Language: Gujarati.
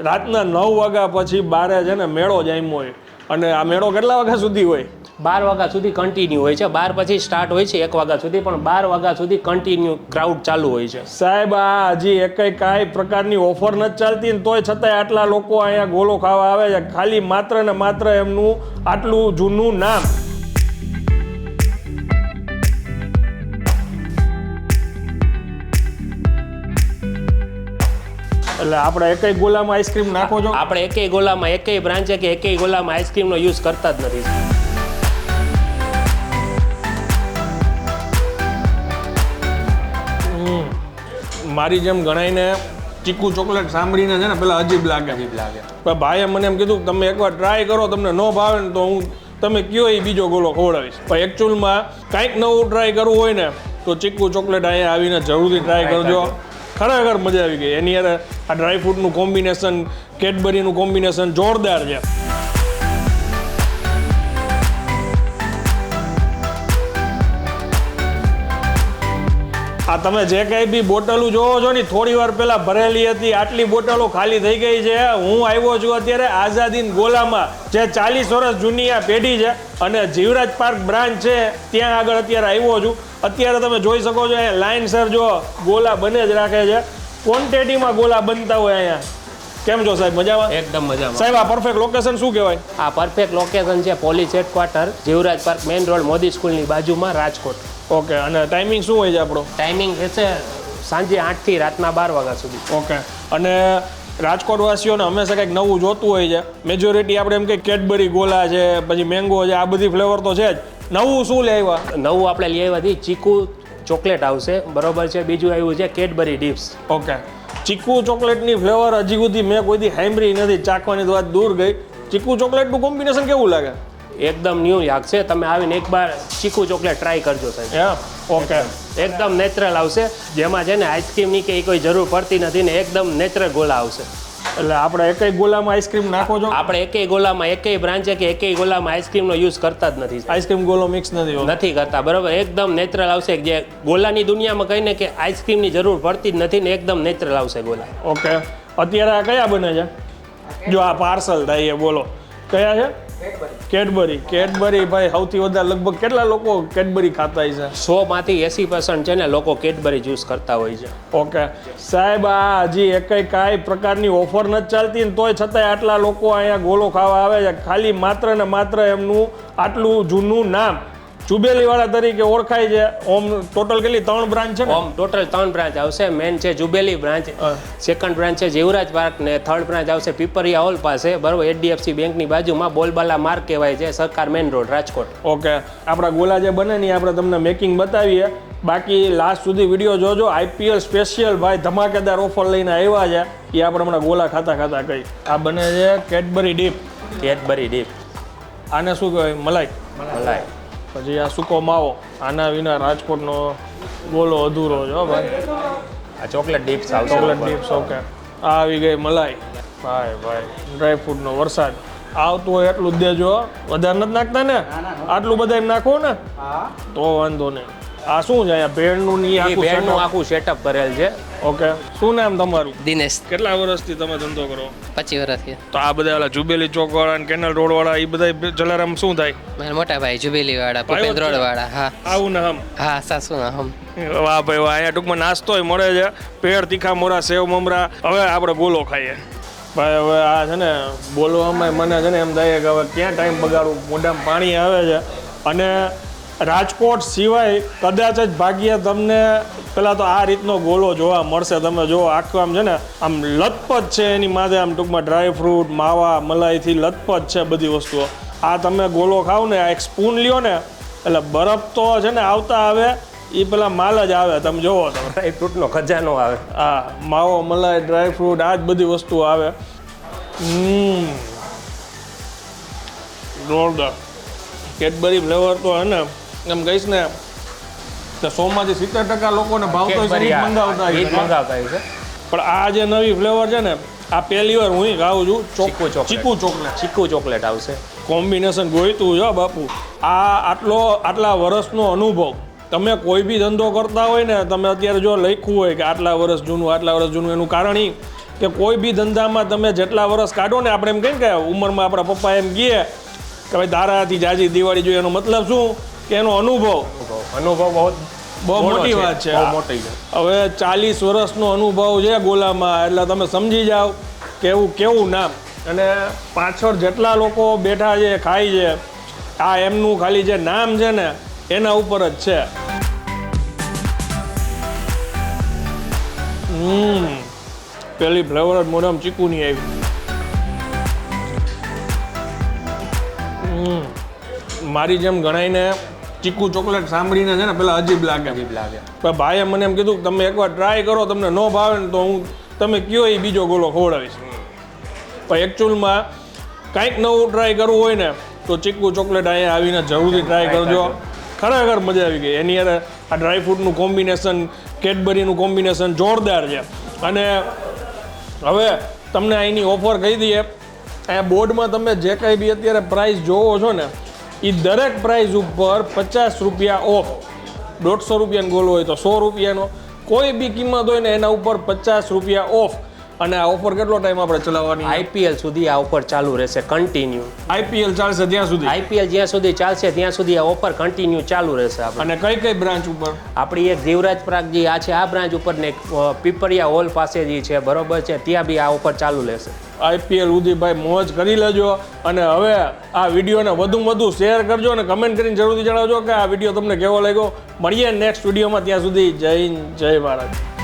રાતના 9 વાગ્યા પછી બારે છે ને મેળો જામ્યો હોય અને આ મેળો કેટલા વાગ્યા સુધી હોય? 12 વાગ્યા સુધી કન્ટિન્યુ હોય છે. 12 પછી સ્ટાર્ટ હોય છે 1 વાગ્યા સુધી, પણ 12 વાગ્યા સુધી કન્ટિન્યુ ક્રાઉડ ચાલુ હોય છે. સાહેબ આ હજી કાંઈ પ્રકારની ઓફર નથી ચાલતી ને તોય છતાંય આટલા લોકો અહીંયા ગોલો ખાવા આવે છે, ખાલી માત્ર ને માત્ર એમનું આટલું જૂનું નામ. એટલે આપણે એકેય ગોલામાં આઈસ્ક્રીમ નાખો છો? આપણે એકેય ગોલામાં એકેય બ્રાન્ચે કે એકેય ગોલામાં આઈસ્ક્રીમનો યુઝ કરતા જ નથી. મારી જેમ ગણાઈને ચીકુ ચોકલેટ સાંભળીને છે ને પેલા અજીબ લાગે. પણ ભાઈએ મને એમ કીધું તમે એકવાર ટ્રાય કરો, તમને ન ભાવે ને તો હું તમે કયો એ બીજો ગોલો ખવડાવીશ. પણ એકચ્યુઅલમાં કાંઈક નવું ટ્રાય કરવું હોય ને તો ચીકુ ચોકલેટ અહીંયા આવીને જરૂરથી ટ્રાય કરજો. ખરેખર મજા આવી ગઈ. એની યાર આ ડ્રાયફ્રૂટનું કોમ્બિનેશન, કેડબરીનું કોમ્બિનેશન જોરદાર છે. આ તમે જે કંઈ બી બોટલો જોવો છો ને થોડી વાર પહેલા ભરેલી હતી, આટલી બોટલો ખાલી થઈ ગઈ છે. હું આવ્યો છું અત્યારે આઝાદીન ગોલામાં, જે 40 વર્ષ જૂની આ પેઢી છે અને જીવરાજ પાર્ક બ્રાન્ચ છે ત્યાં આગળ અત્યારે આવ્યો છું. અત્યારે તમે જોઈ શકો છો અહીંયા લાઇનસર જો ગોલા બને જ રાખે છે, ક્વોન્ટિટીમાં ગોલા બનતા હોય અહીંયા. કેમ છો સાહેબ, મજામાં? એકદમ મજામાં. સાહેબ આ પરફેક્ટ લોકેશન શું કહેવાય? આ પરફેક્ટ લોકેશન છે police headquarter, Jivraj park main road, Modi સ્કૂલની બાજુમાં, રાજકોટ. ઓકે, અને ટાઈમિંગ શું હોય છે આપણો? ટાઈમિંગ છે સાંજે 8 થી રાતના 12 વાગ્યા સુધી. ઓકે, અને રાજકોટ વાસીઓને હંમેશા કંઈક નવું જોતું હોય છે. મેજોરિટી આપણે એમ કે કેડબરી ગોલા છે, પછી મેંગો છે, આ બધી ફ્લેવર તો છે જ. નવું શું લઈ આવ્યા? નવું આપણે લઈ આવ્યા હતી ચીકુ ચોકલેટ આવશે, બરોબર છે. બીજું આવ્યું છે કેડબરી ડિપ્સ. ઓકે, ચીકુ ચોકલેટની ફ્લેવર હજી સુધી મેં કોઈથી સાંભળી નથી, ચાખવાની તો વાત દૂર ગઈ. ચીકુ ચોકલેટનું કોમ્બિનેશન કેવું લાગે? એકદમ ન્યૂ લાગશે. તમે આવીને એકવાર ચીકુ ચોકલેટ ટ્રાય કરજો સાહેબ. ઓકે, એકદમ નેચરલ આવશે, જેમાં છે ને આઈસ્ક્રીમની કે કોઈ જરૂર પડતી નથી ને એકદમ નેચરલ ગોલા આવશે. એટલે આપણે એકેય ગોલામાં આઈસ્ક્રીમ નાખો છો? આપણે એકેય ગોલામાં એકેય બ્રાન્ચે કે એકેય ગોલામાં આઈસ્ક્રીમનો યુઝ કરતા જ નથી. આઈસ્ક્રીમ ગોલો મિક્સ નથી કરતા, બરોબર. એકદમ નેચરલ આવશે. જે ગોલાની દુનિયામાં કહીને કે આઈસ્ક્રીમની જરૂર પડતી જ નથી ને એકદમ નેચરલ આવશે ગોલા. ઓકે, અત્યારે આ કયા બને છે? જો આ પાર્સલ થાય એ બોલો કયા છે? કેડબરી ભાઈ સૌથી વધારે લગભગ કેટલા લોકો કેડબરી ખાતા છે? 100માંથી 80% છે ને લોકો કેડબરી જ્યુસ કરતા હોય છે. ઓકે સાહેબ, આ હજી કાંઈ પ્રકારની ઓફર નથી ચાલતી ને તોય છતાંય આટલા લોકો અહીંયા ગોલો ખાવા આવે છે, ખાલી માત્ર ને માત્ર એમનું આટલું જૂનું નામ જુબેલીવાળા તરીકે ઓળખાય છે. ઓમ ટોટલ કેટલી 3 બ્રાન્ચ છે ને? ઓમ ટોટલ 3 બ્રાન્ચ આવશે. મેન છે જુબેલી બ્રાન્ચ, સેકન્ડ બ્રાન્ચ છે જીવરાજ પાર્ક ને થર્ડ બ્રાન્ચ આવશે પીપરિયા હોલ પાસે, બરોબર. HDFC બેંકની બાજુમાં બોલબાલા માર્ગ કહેવાય છે, સરકાર મેઇન રોડ, રાજકોટ. ઓકે, આપણા ગોલા જે બને ને આપણે તમને મેકિંગ બતાવીએ. બાકી લાસ્ટ સુધી વિડીયો જોજો. IPL સ્પેશિયલ ભાઈ ધમાકેદાર ઓફર લઈને આવ્યા છે, એ આપણે હમણાં ગોલા ખાતા કઈ. આ બને છે કેડબરી ડીપ. Cadbury deep. આને શું કહેવાય? મલાઈ. પછી આ સૂકો માવો. આના વિના રાજકોટનો ગોલો અધૂરો છે ભાઈ. આ ચોકલેટ ડીપ્સ આવશે. Chocolate dips. ઓકે, આ આવી ગઈ મલાઈ. ભાઈ ડ્રાયફ્રૂટનો વરસાદ. આવતું હોય એટલું જ દેજો, વધારે નથી નાખતા ને? આટલું બધા નાખો ને તો વાંધો નહીં. આ શું છે અહીંયા? ભેળનું આખું સેટઅપ કરેલ છે. ઓકે, શું નામ તમારું? દિનેશ. કેટલા વર્ષથી તમે ધંધો કરો? 25 વર્ષથી. તો આ બધા ઓલા જુબેલી ચોક વાળા અને કેનલ રોડ વાળા એ બધા જલારામ શું થાય? મારા મોટા ભાઈ જુબેલી વાળા, ભૂપેન્દ્ર રોડ વાળા. હા, આવું ને હમ. હા, સાસુ ના હમ. વાહ ભાઈ વાહ, અહીંયા ટૂંકમાં નાસ્તોય મળે છે. પેડ, તીખા મોરા, સેવ મમરા. હવે આપણે ગોલો ખાઈએ ભાઈ. હવે આ છે ને બોલવામાં મને છે ને એમ થાય કે હવે ક્યાં ટાઈમ બગાડવું, મોઢામાં પાણી આવે છે. અને રાજકોટ સિવાય કદાચ જ ભાગ્ય તમને પહેલાં તો આ રીતનો ગોલો જોવા મળશે. તમે જો આખું આમ છે ને આમ લથપથ છે એની માથે, આમ ટૂંકમાં ડ્રાયફ્રૂટ, માવા, મલાઈથી લથપથ છે બધી વસ્તુઓ. આ તમે ગોલો ખાવ ને, આ એક સ્પૂન લ્યો ને એટલે બરફ તો છે ને આવતા આવે, એ પેલા માલ જ આવે. તમે જોવો તમે ડ્રાયફ્રૂટનો ખજાનો આવે. હા, માવો, મલાઈ, ડ્રાયફ્રૂટ, આ જ બધી વસ્તુઓ આવે. જોરદાર. કેડબરી ફ્લેવર તો હે ને એમ કહીશ ને તો 100માંથી 70% લોકોને ભાવતો મંગાવતા હોય છે. પણ આ જે નવી ફ્લેવર છે ને, આ પહેલી વાર હું ખાઉં છું. ચીકુ ચોકલેટ આવશે. કોમ્બિનેશન ગોઈતું છે બાપુ. આટલા વર્ષનો અનુભવ. તમે કોઈ બી ધંધો કરતા હોય ને, તમે અત્યારે જો લખ્યું હોય કે આટલા વર્ષ જૂનું એનું કારણ એ કે કોઈ બી ધંધામાં તમે જેટલા વર્ષ કાઢો ને, આપણે એમ કહીએ કે ઉંમરમાં આપણા પપ્પા એમ કહે કે ભાઈ તારાથી જાજી દિવાળી જોઈએ, એનો મતલબ શું કે એનો અનુભવ બહુ મોટી વાત છે. બહુ મોટી છે. હવે 40 વર્ષનો અનુભવ છે ગોલામાં, એટલે તમે સમજી જાઓ કે એવું કેવું નામ. અને પાછળ જેટલા લોકો બેઠા છે ખાય છે, આ એમનું ખાલી જે નામ છે ને એના ઉપર જ છે. પેલી ફ્લેવર જ મોઢામાં ચીકુની આવી. મારી જેમ ઘણાઈને ચીકુ ચોકલેટ સાંભળીને છે ને પેલા અજીબ લાગે. પણ ભાઈએ મને એમ કીધું કે તમે એકવાર ટ્રાય કરો, તમને ન ભાવે ને તો હું તમે કયો એ બીજો ગોલો ખવડાવીશ. પણ એકચ્યુઅલમાં કાંઈક નવું ટ્રાય કરવું હોય ને તો ચીકુ ચોકલેટ અહીંયા આવીને જરૂરથી ટ્રાય કરજો. ખરેખર મજા આવી ગઈ. એની યાર આ ડ્રાયફ્રૂટનું કોમ્બિનેશન, કેડબરીનું કોમ્બિનેશન જોરદાર છે. અને હવે તમને અહીંની ઓફર કહી દઈએ. અહીંયા બોર્ડમાં તમે જે કંઈ બી અત્યારે પ્રાઇસ જોવો છો ને એ દરેક પ્રાઇસ ઉપર 50 રૂપિયા ઓફ. 150 રૂપિયાનો ગોલો હોય તો 100 રૂપિયાનો, કોઈ બી કિંમત હોય ને એના ઉપર 50 રૂપિયા ઓફ. અને આ ઓફર કેટલો ટાઈમ આપણે ચલાવવાની? IPL સુધી આ ઓફર ચાલુ રહેશે, કન્ટિન્યુ. IPL ચાલશે ત્યાં સુધી? IPL જ્યાં સુધી ચાલશે ત્યાં સુધી આ ઓફર કન્ટિન્યુ ચાલુ રહેશે. અને કઈ કઈ બ્રાન્ચ ઉપર? આપણી એક દેવરાજ પ્રાગ જે આ છે આ બ્રાન્ચ ઉપર ને એક પીપરિયા હોલ પાસે જે છે બરોબર છે, ત્યાં બી આ ઓફર ચાલુ રહેશે. IPL સુધી ભાઈ મોજ કરી લેજો. અને હવે આ વિડીયોને વધુમાં વધુ શેર કરજો અને કમેન્ટ કરીને જરૂરથી જણાવજો કે આ વિડીયો તમને કેવો લાગ્યો. મળીએ નેક્સ્ટ વિડીયોમાં, ત્યાં સુધી જય હિન્દ, જય ભારત.